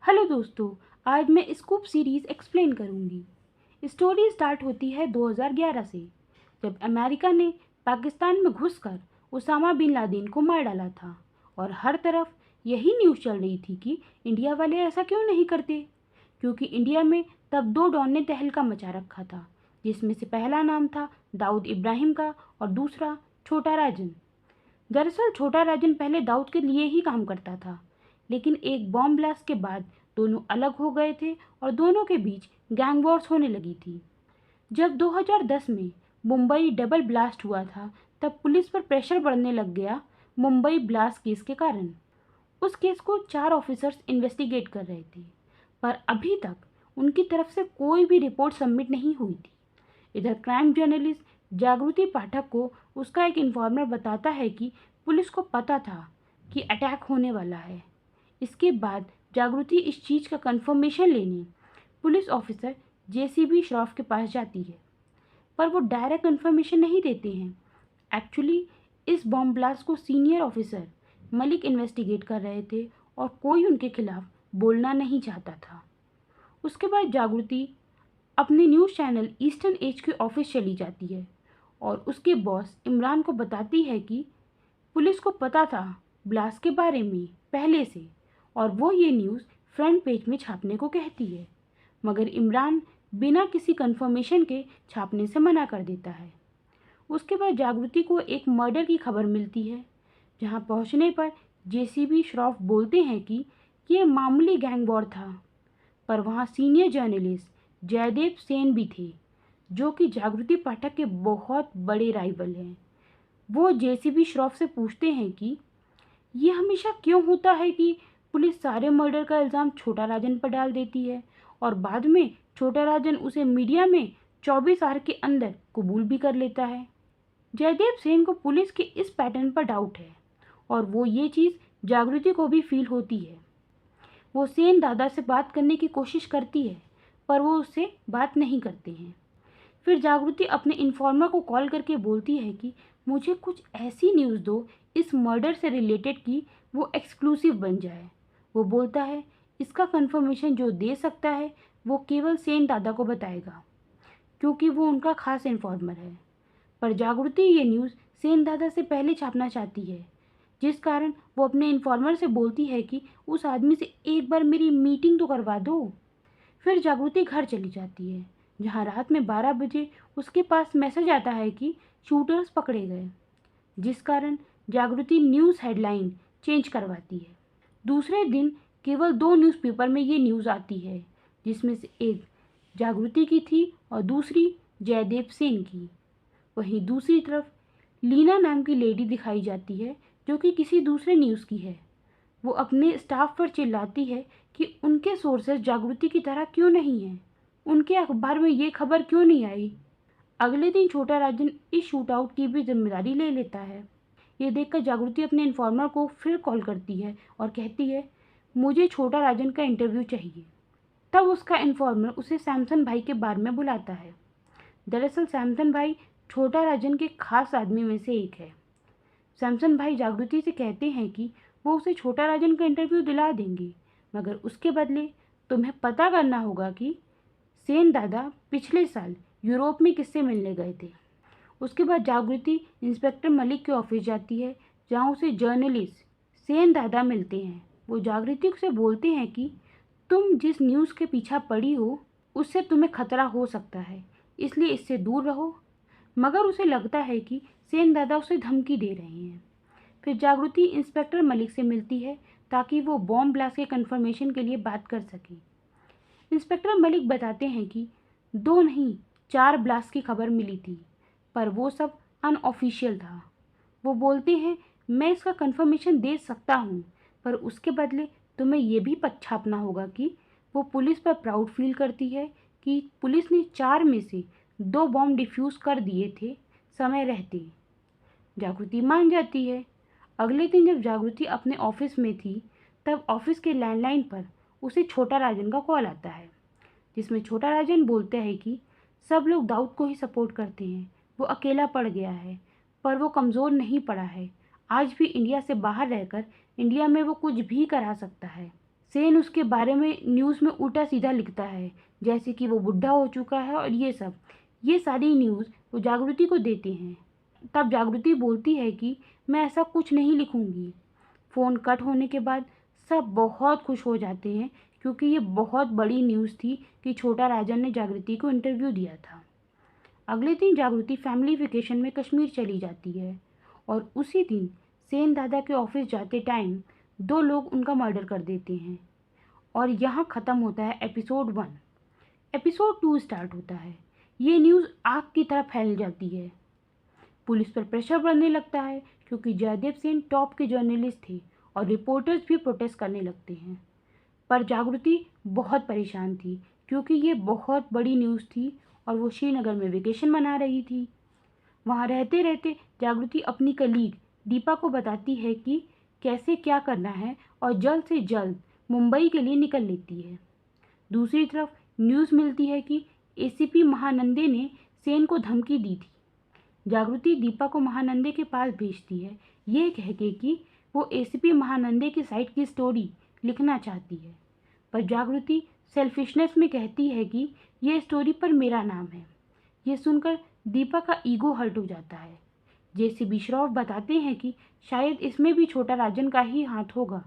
Hello दोस्तों, आज मैं स्कूप सीरीज़ एक्सप्लेन करूंगी। स्टोरी स्टार्ट होती है 2011 से, जब अमेरिका ने पाकिस्तान में घुसकर उसामा बिन लादेन को मार डाला था। और हर तरफ यही न्यूज़ चल रही थी कि इंडिया वाले ऐसा क्यों नहीं करते, क्योंकि इंडिया में तब दो डॉन ने तहलका मचा रखा था, जिसमें से पहला नाम था दाऊद इब्राहिम का और दूसरा छोटा राजन। दरअसल छोटा राजन पहले दाऊद के लिए ही काम करता था, लेकिन एक बॉम्ब ब्लास्ट के बाद दोनों अलग हो गए थे और दोनों के बीच गैंग वॉर्स होने लगी थी। जब 2010 में मुंबई डबल ब्लास्ट हुआ था, तब पुलिस पर प्रेशर बढ़ने लग गया मुंबई ब्लास्ट केस के कारण। उस केस को 4 ऑफिसर्स इन्वेस्टिगेट कर रहे थे, पर अभी तक उनकी तरफ से कोई भी रिपोर्ट सबमिट नहीं हुई थी। इधर क्राइम जर्नलिस्ट जागृति पाठक को उसका एक इन्फॉर्मर बताता है कि पुलिस को पता था कि अटैक होने वाला है। इसके बाद जागृति इस चीज़ का कंफर्मेशन लेने पुलिस ऑफिसर जेसीबी श्रॉफ के पास जाती है, पर वो डायरेक्ट कंफर्मेशन नहीं देते हैं। एक्चुअली इस बॉम्ब ब्लास्ट को सीनियर ऑफिसर मलिक इन्वेस्टिगेट कर रहे थे और कोई उनके खिलाफ बोलना नहीं चाहता था। उसके बाद जागृति अपने न्यूज़ चैनल ईस्टर्न एज के ऑफिस चली जाती है और उसके बॉस इमरान को बताती है कि पुलिस को पता था ब्लास्ट के बारे में पहले से, और वो ये न्यूज़ फ्रंट पेज में छापने को कहती है, मगर इमरान बिना किसी कंफर्मेशन के छापने से मना कर देता है। उसके बाद जागृति को एक मर्डर की खबर मिलती है, जहां पहुंचने पर जेसीबी श्रॉफ बोलते हैं कि ये मामूली गैंग वॉर था, पर वहां सीनियर जर्नलिस्ट जयदेव सेन भी थे, जो कि जागृति पाठक के बहुत बड़े राइवल हैं। वो जेसीबी श्रॉफ से पूछते हैं कि ये हमेशा क्यों होता है कि पुलिस सारे मर्डर का इल्ज़ाम छोटा राजन पर डाल देती है और बाद में छोटा राजन उसे मीडिया में 24 आवर के अंदर कबूल भी कर लेता है। जयदेव सेन को पुलिस के इस पैटर्न पर डाउट है और वो ये चीज़ जागृति को भी फील होती है। वो सेन दादा से बात करने की कोशिश करती है, पर वो उससे बात नहीं करते हैं। फिर जागृति अपने इन्फॉर्मर को कॉल करके बोलती है कि मुझे कुछ ऐसी न्यूज़ दो इस मर्डर से रिलेटेड कि वो एक्सक्लूसिव बन जाए। वो बोलता है इसका कंफर्मेशन जो दे सकता है वो केवल सेन दादा को बताएगा, क्योंकि वो उनका खास इन्फॉर्मर है। पर जागृति ये न्यूज़ सेन दादा से पहले छापना चाहती है, जिस कारण वो अपने इन्फॉर्मर से बोलती है कि उस आदमी से एक बार मेरी मीटिंग तो करवा दो। फिर जागृति घर चली जाती है, जहाँ रात में 12 बजे उसके पास मैसेज आता है कि शूटर्स पकड़े गए, जिस कारण जागृति न्यूज़ हेडलाइन चेंज करवाती है। दूसरे दिन केवल 2 न्यूज़पेपर में ये न्यूज़ आती है, जिसमें से एक जागृति की थी और दूसरी जयदेव सेन की। वहीं दूसरी तरफ लीना नाम की लेडी दिखाई जाती है, जो कि किसी दूसरे न्यूज़ की है। वो अपने स्टाफ पर चिल्लाती है कि उनके सोर्सेज जागृति की तरह क्यों नहीं हैं, उनके अखबार में ये खबर क्यों नहीं आई। अगले दिन छोटा राजन इस शूट आउट की भी जिम्मेदारी ले लेता है। ये देखकर जागृति अपने इन्फॉर्मर को फिर कॉल करती है और कहती है मुझे छोटा राजन का इंटरव्यू चाहिए। तब उसका इन्फॉर्मर उसे सैमसन भाई के बारे में बुलाता है। दरअसल सैमसन भाई छोटा राजन के खास आदमी में से एक है। सैमसन भाई जागृति से कहते हैं कि वो उसे छोटा राजन का इंटरव्यू दिला देंगे, मगर उसके बदले तुम्हें पता करना होगा कि सेन दादा पिछले साल यूरोप में किससे मिलने गए थे। उसके बाद जागृति इंस्पेक्टर मलिक के ऑफिस जाती है, जहाँ उसे जर्नलिस्ट सेन दादा मिलते हैं। वो जागृति से बोलते हैं कि तुम जिस न्यूज़ के पीछा पड़ी हो उससे तुम्हें खतरा हो सकता है, इसलिए इससे दूर रहो। मगर उसे लगता है कि सेन दादा उसे धमकी दे रहे हैं। फिर जागृति इंस्पेक्टर मलिक से मिलती है ताकि वो बॉम्ब ब्लास्ट के कंफर्मेशन के लिए बात कर सके। इंस्पेक्टर मलिक बताते हैं कि 2 नहीं 4 ब्लास्ट की खबर मिली थी, पर वो सब अनऑफिशियल था। वो बोलते हैं मैं इसका कंफर्मेशन दे सकता हूँ, पर उसके बदले तुम्हें ये भी छापना होगा कि वो पुलिस पर प्राउड फील करती है कि पुलिस ने 4 में से 2 बॉम्ब डिफ्यूज़ कर दिए थे समय रहते। जागृति मान जाती है। अगले दिन जब जागृति अपने ऑफिस में थी, तब ऑफिस के लैंडलाइन पर उसे छोटा राजन का कॉल आता है, जिसमें छोटा राजन बोलते हैं कि सब लोग दाऊद को ही सपोर्ट करते हैं, वो अकेला पड़ गया है, पर वो कमज़ोर नहीं पड़ा है। आज भी इंडिया से बाहर रहकर इंडिया में वो कुछ भी करा सकता है। सेन उसके बारे में न्यूज़ में उल्टा सीधा लिखता है, जैसे कि वो बुढ़ा हो चुका है और ये सब। ये सारी न्यूज़ वो जागृति को देते हैं। तब जागृति बोलती है कि मैं ऐसा कुछ नहीं लिखूंगी। फ़ोन कट होने के बाद सब बहुत खुश हो जाते हैं, क्योंकि ये बहुत बड़ी न्यूज़ थी कि छोटा राजन ने जागृति को इंटरव्यू दिया था। अगले दिन जागृति फैमिली वेकेशन में कश्मीर चली जाती है और उसी दिन सेन दादा के ऑफिस जाते टाइम 2 लोग उनका मर्डर कर देते हैं। और यहाँ ख़त्म होता है एपिसोड 1। एपिसोड 2 स्टार्ट होता है। ये न्यूज़ आग की तरह फैल जाती है। पुलिस पर प्रेशर बढ़ने लगता है, क्योंकि जयदेव सेन टॉप के जर्नलिस्ट थे और रिपोर्टर्स भी प्रोटेस्ट करने लगते हैं। पर जागृति बहुत परेशान थी, क्योंकि ये बहुत बड़ी न्यूज़ थी और वो श्रीनगर में वेकेशन मना रही थी। वहाँ रहते रहते जागृति अपनी कलीग दीपा को बताती है कि कैसे क्या करना है और जल्द से जल्द मुंबई के लिए निकल लेती है। दूसरी तरफ न्यूज़ मिलती है कि एसीपी महानंदे ने सेन को धमकी दी थी। जागृति दीपा को महानंदे के पास भेजती है, ये कह के कि वो एसीपी महानंदे की साइड की स्टोरी लिखना चाहती है। पर जागृति सेल्फिशनेस में कहती है कि ये स्टोरी पर मेरा नाम है। ये सुनकर दीपा का ईगो हर्ट हो जाता है। जेसीबी श्रॉफ बताते हैं कि शायद इसमें भी छोटा राजन का ही हाथ होगा,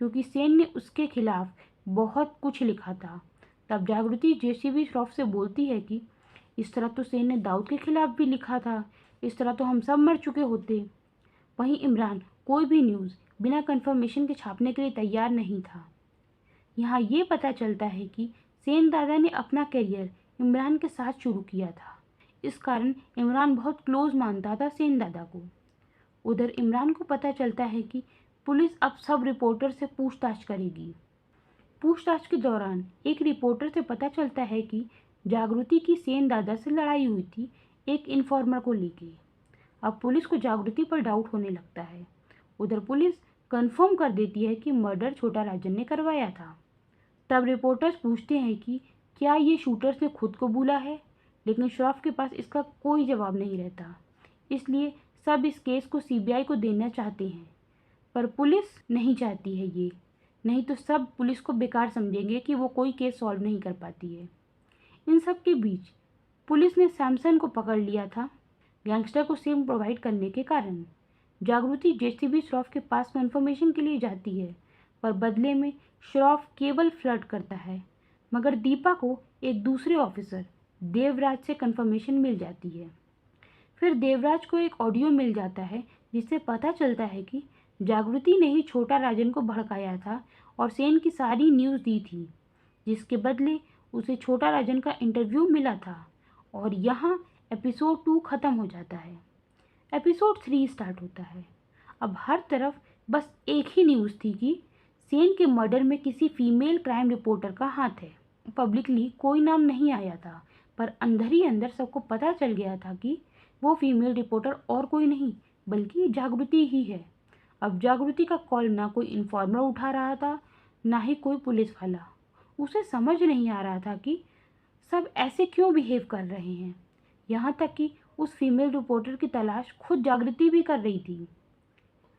क्योंकि सेन ने उसके खिलाफ बहुत कुछ लिखा था। तब जागृति जेसीबी श्रॉफ से बोलती है कि इस तरह तो सेन ने दाऊद के खिलाफ भी लिखा था, इस तरह तो हम सब मर चुके होते। वहीं इमरान कोई भी न्यूज़ बिना कंफर्मेशन के छापने के लिए तैयार नहीं था। यहाँ ये पता चलता है कि सेन दादा ने अपना करियर इमरान के साथ शुरू किया था। इस कारण इमरान बहुत क्लोज मानता था सेन दादा को। उधर इमरान को पता चलता है कि पुलिस अब सब रिपोर्टर से पूछताछ करेगी। पूछताछ के दौरान एक रिपोर्टर से पता चलता है कि जागृति की सेन दादा से लड़ाई हुई थी एक इन्फॉर्मर को लेके। अब पुलिस को जागृति पर डाउट होने लगता है। उधर पुलिस कंफर्म कर देती है कि मर्डर छोटा राजन ने करवाया था। तब रिपोर्टर्स पूछते हैं कि क्या ये शूटर्स ने खुद को बुला है, लेकिन श्रॉफ के पास इसका कोई जवाब नहीं रहता। इसलिए सब इस केस को सीबीआई को देना चाहते हैं, पर पुलिस नहीं चाहती है ये, नहीं तो सब पुलिस को बेकार समझेंगे कि वो कोई केस सॉल्व नहीं कर पाती है। इन सब के बीच पुलिस ने सैमसन को पकड़ लिया था, गैंगस्टर को सेम प्रोवाइड करने के कारण। जागृति जेसीबी श्रॉफ के पास कंफर्मेशन के लिए जाती है, पर बदले में श्रॉफ केवल फ्लर्ट करता है। मगर दीपा को एक दूसरे ऑफिसर देवराज से कंफर्मेशन मिल जाती है। फिर देवराज को एक ऑडियो मिल जाता है, जिससे पता चलता है कि जागृति ने ही छोटा राजन को भड़काया था और सेन की सारी न्यूज़ दी थी, जिसके बदले उसे छोटा राजन का इंटरव्यू मिला था। और यहाँ एपिसोड 2 ख़त्म हो जाता है। एपिसोड 3 स्टार्ट होता है। अब हर तरफ बस एक ही न्यूज़ थी कि सेन के मर्डर में किसी फीमेल क्राइम रिपोर्टर का हाथ है। पब्लिकली कोई नाम नहीं आया था, पर अंदर ही अंदर सबको पता चल गया था कि वो फीमेल रिपोर्टर और कोई नहीं बल्कि जागृति ही है। अब जागृति का कॉल ना कोई इन्फॉर्मर उठा रहा था, ना ही कोई पुलिस वाला। उसे समझ नहीं आ रहा था कि सब ऐसे क्यों बिहेव कर रहे हैं। यहाँ तक कि उस फीमेल रिपोर्टर की तलाश खुद जागृति भी कर रही थी।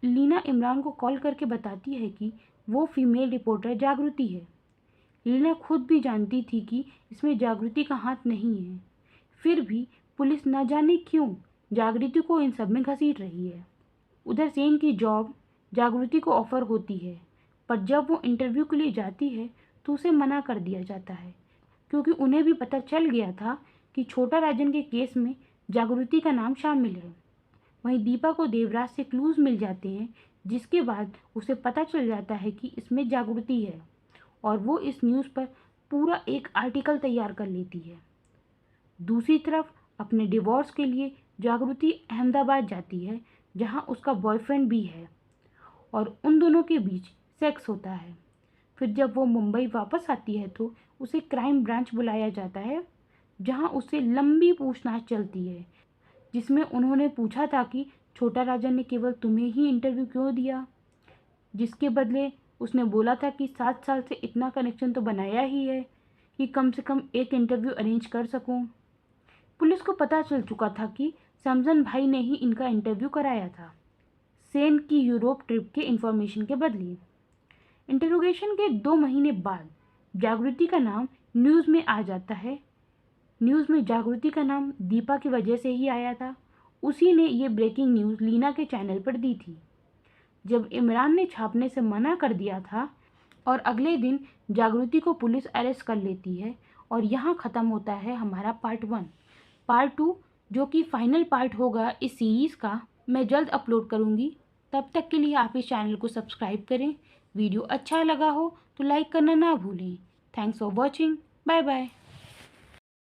लीना इमरान को कॉल करके बताती है कि वो फीमेल रिपोर्टर जागृति है। लीना खुद भी जानती थी कि इसमें जागृति का हाथ नहीं है, फिर भी पुलिस न जाने क्यों जागृति को इन सब में घसीट रही है। उधर सेन की जॉब जागृति को ऑफर होती है, पर जब वो इंटरव्यू के लिए जाती है तो उसे मना कर दिया जाता है, क्योंकि उन्हें भी पता चल गया था कि छोटा राजन के केस में जागृति का नाम शामिल है। वहीं दीपा को देवराज से क्लूज़ मिल जाते हैं, जिसके बाद उसे पता चल जाता है कि इसमें जागृति है और वो इस न्यूज़ पर पूरा एक आर्टिकल तैयार कर लेती है। दूसरी तरफ अपने डिवोर्स के लिए जागृति अहमदाबाद जाती है, जहां उसका बॉयफ्रेंड भी है और उन दोनों के बीच सेक्स होता है। फिर जब वो मुंबई वापस आती है तो उसे क्राइम ब्रांच बुलाया जाता है, जहां उससे लंबी पूछताछ चलती है, जिसमें उन्होंने पूछा था कि छोटा राजन ने केवल तुम्हें ही इंटरव्यू क्यों दिया, जिसके बदले उसने बोला था कि 7 साल से इतना कनेक्शन तो बनाया ही है कि कम से कम एक इंटरव्यू अरेंज कर सकूं। पुलिस को पता चल चुका था कि सैमसन भाई ने ही इनका इंटरव्यू कराया था, सेन की यूरोप ट्रिप के इन्फॉर्मेशन के बदले। इंटरोगेशन के 2 महीने बाद जागृति का नाम न्यूज़ में आ जाता है। न्यूज़ में जागृति का नाम दीपा की वजह से ही आया था। उसी ने ये ब्रेकिंग न्यूज़ लीना के चैनल पर दी थी। जब इमरान ने छापने से मना कर दिया था और अगले दिन जागृति को पुलिस अरेस्ट कर लेती है और यहाँ ख़त्म होता है हमारा पार्ट 1। पार्ट 2 जो कि फाइनल पार्ट होगा इस सीरीज़ का, मैं जल्द अपलोड करूँगी। तब तक के लिए आप इस चैनल को सब्सक्राइब करें। वीडियो अच्छा लगा हो तो लाइक करना ना भूलें। Thanks for watching. Bye bye.